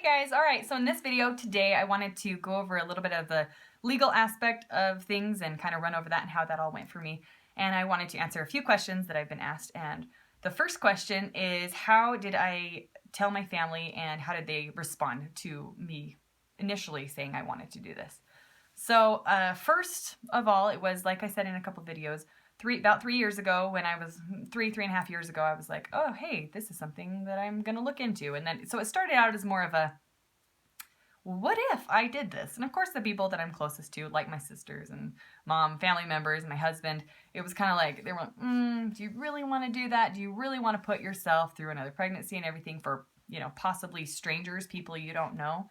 guys, alright, so in this video today I wanted to go over a little bit of the legal aspect of things and kind of run over that and how that all went for me. And I wanted to answer a few questions that I've been asked. And the first question is, how did I tell my family and how did they respond to me initially saying I wanted to do this? So first of all, it was, like I said in a couple videos, about 3 years ago, when I was three and a half years ago, I was like, oh, hey, this is something that I'm going to look into. And then, so it started out as more of a, what if I did this? And of course, the people that I'm closest to, like my sisters and mom, family members, my husband, it was kind of like, they were like, do you really want to do that? Do you really want to put yourself through another pregnancy and everything for, you know, possibly strangers, people you don't know?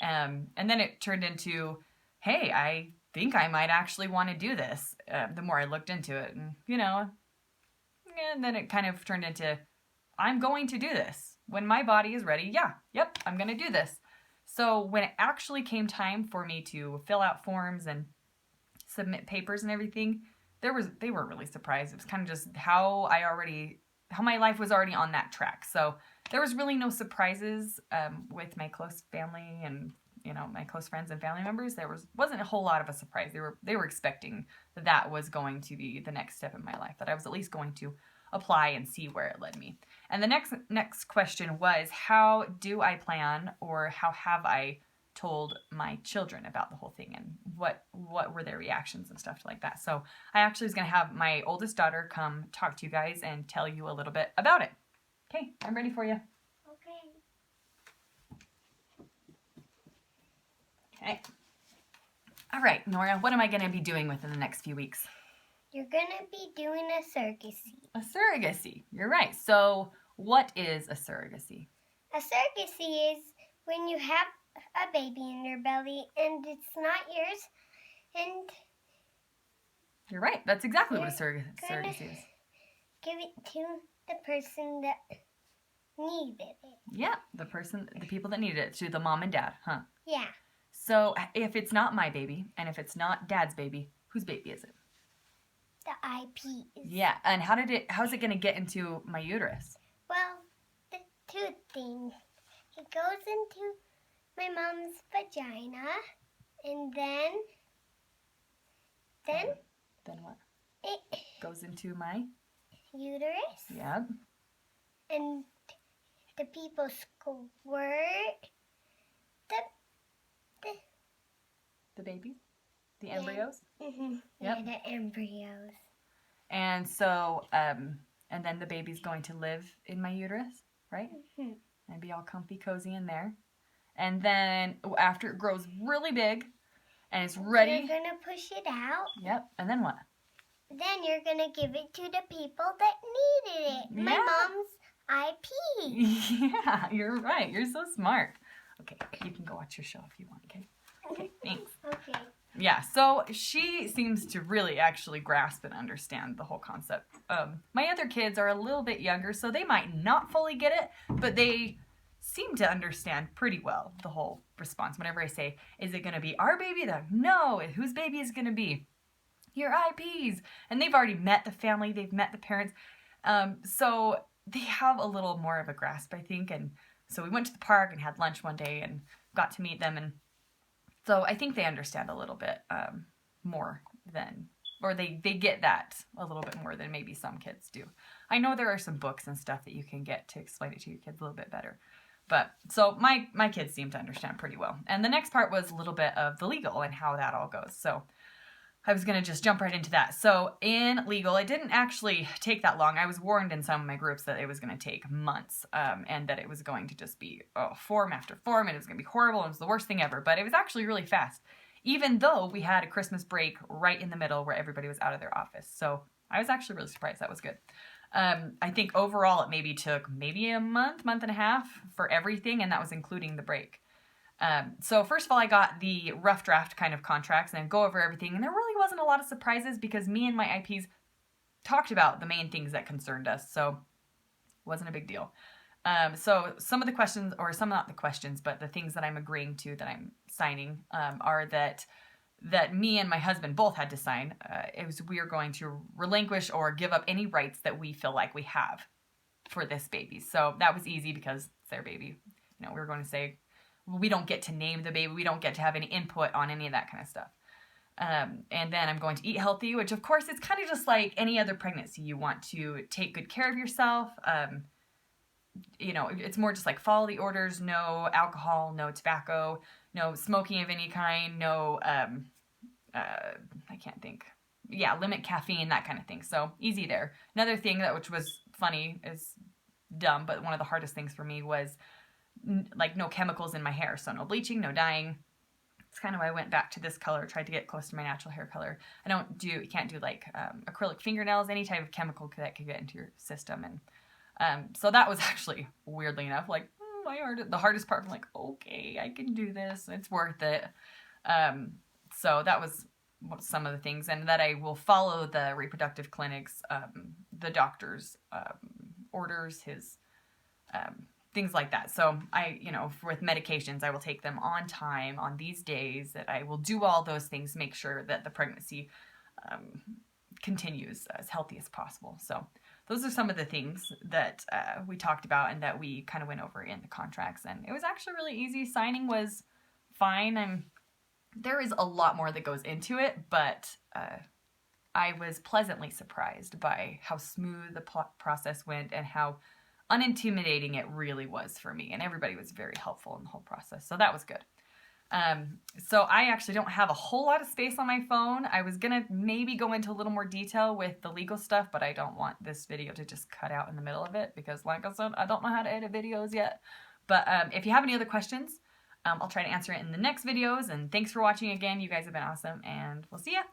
And then it turned into, hey, I think I might actually want to do this, the more I looked into it. And, you know, and then it kind of turned into, I'm going to do this. When my body is ready, yep, I'm going to do this. So when it actually came time for me to fill out forms and submit papers and everything, they weren't really surprised. It was kind of just how my life was already on that track. So there was really no surprises with my close family and, you know, my close friends and family members. There wasn't a whole lot of a surprise. They were expecting that was going to be the next step in my life, that I was at least going to apply and see where it led me. And the next question was, how do I plan, or how have I told my children about the whole thing, and what were their reactions and stuff like that? So I actually was going to have my oldest daughter come talk to you guys and tell you a little bit about it. Okay, I'm ready for you. Okay. All right, Nora, what am I going to be doing within the next few weeks? You're going to be doing a surrogacy. A surrogacy. You're right. So what is a surrogacy? A surrogacy is when you have a baby in your belly and it's not yours, and you're right. That's exactly what a surrogacy is. Give it to the person that needed it. Yeah, the people that needed it, to the mom and dad, huh? Yeah. So if it's not my baby, and if it's not dad's baby, whose baby is it? The IP's. Yeah, and how's it going to get into my uterus? Well, the two things. It goes into my mom's vagina, and then what? It goes into my uterus. Yep. And the people squirt the baby? The embryos? Mm-hmm. Yep. Yeah, the embryos. And so, and then the baby's going to live in my uterus, right? Mm-hmm. And be all comfy, cozy in there. And then after it grows really big and it's ready. You're going to push it out. Yep. And then what? Then you're going to give it to the people that needed it. Yeah. My mom's IP. Yeah, you're right. You're so smart. Okay, you can go watch your show if you want, okay? Okay, thanks. Okay. Yeah, so she seems to really actually grasp and understand the whole concept. My other kids are a little bit younger, so they might not fully get it, but they seem to understand pretty well the whole response. Whenever I say, is it going to be our baby? They're like, no, whose baby is it going to be? Your IPs. And they've already met the family, they've met the parents, so they have a little more of a grasp, I think. And so we went to the park and had lunch one day and got to meet them, and so I think they understand a little bit more than, or they get that a little bit more than maybe some kids do. I know there are some books and stuff that you can get to explain it to your kids a little bit better. But so my kids seem to understand pretty well. And the next part was a little bit of the legal and how that all goes. So I was going to just jump right into that. So in legal, it didn't actually take that long. I was warned in some of my groups that it was going to take months, and that it was going to just be form after form, and it was going to be horrible, and it was the worst thing ever. But it was actually really fast, even though we had a Christmas break right in the middle where everybody was out of their office. So I was actually really surprised. That was good. I think overall it took a month and a half for everything, and that was including the break. So first of all, I got the rough draft kind of contracts and go over everything. And there really wasn't a lot of surprises because me and my IPs talked about the main things that concerned us. So it wasn't a big deal. So some of the questions, or some not the questions, but the things that I'm agreeing to, that I'm signing, are that me and my husband both had to sign. We are going to relinquish or give up any rights that we feel like we have for this baby. So that was easy because it's their baby. You know, we were going to say, we don't get to name the baby. We don't get to have any input on any of that kind of stuff. And then I'm going to eat healthy, which of course is kind of just like any other pregnancy. You want to take good care of yourself. You know, it's more just like follow the orders, no alcohol, no tobacco, no smoking of any kind, no, I can't think. Yeah, limit caffeine, that kind of thing. So easy there. Another thing that, which was funny, is dumb, but one of the hardest things for me was like no chemicals in my hair. So no bleaching, no dyeing. It's kind of why I went back to this color, tried to get close to my natural hair color. You can't do like acrylic fingernails, any type of chemical that could get into your system. And so that was actually, weirdly enough, like the hardest part. I'm like, okay, I can do this. It's worth it. So that was some of the things, and that I will follow the reproductive clinics, the doctor's orders, his things like that. So with medications, I will take them on time on these days, that I will do all those things, make sure that the pregnancy continues as healthy as possible. So those are some of the things that we talked about and that we kind of went over in the contracts. And it was actually really easy. Signing was fine. There is a lot more that goes into it, but I was pleasantly surprised by how smooth the process went and how unintimidating it really was for me. And everybody was very helpful in the whole process. So that was good. So I actually don't have a whole lot of space on my phone. I was going to maybe go into a little more detail with the legal stuff, but I don't want this video to just cut out in the middle of it because, like I said, I don't know how to edit videos yet. But if you have any other questions, I'll try to answer it in the next videos. And thanks for watching again. You guys have been awesome, and we'll see ya.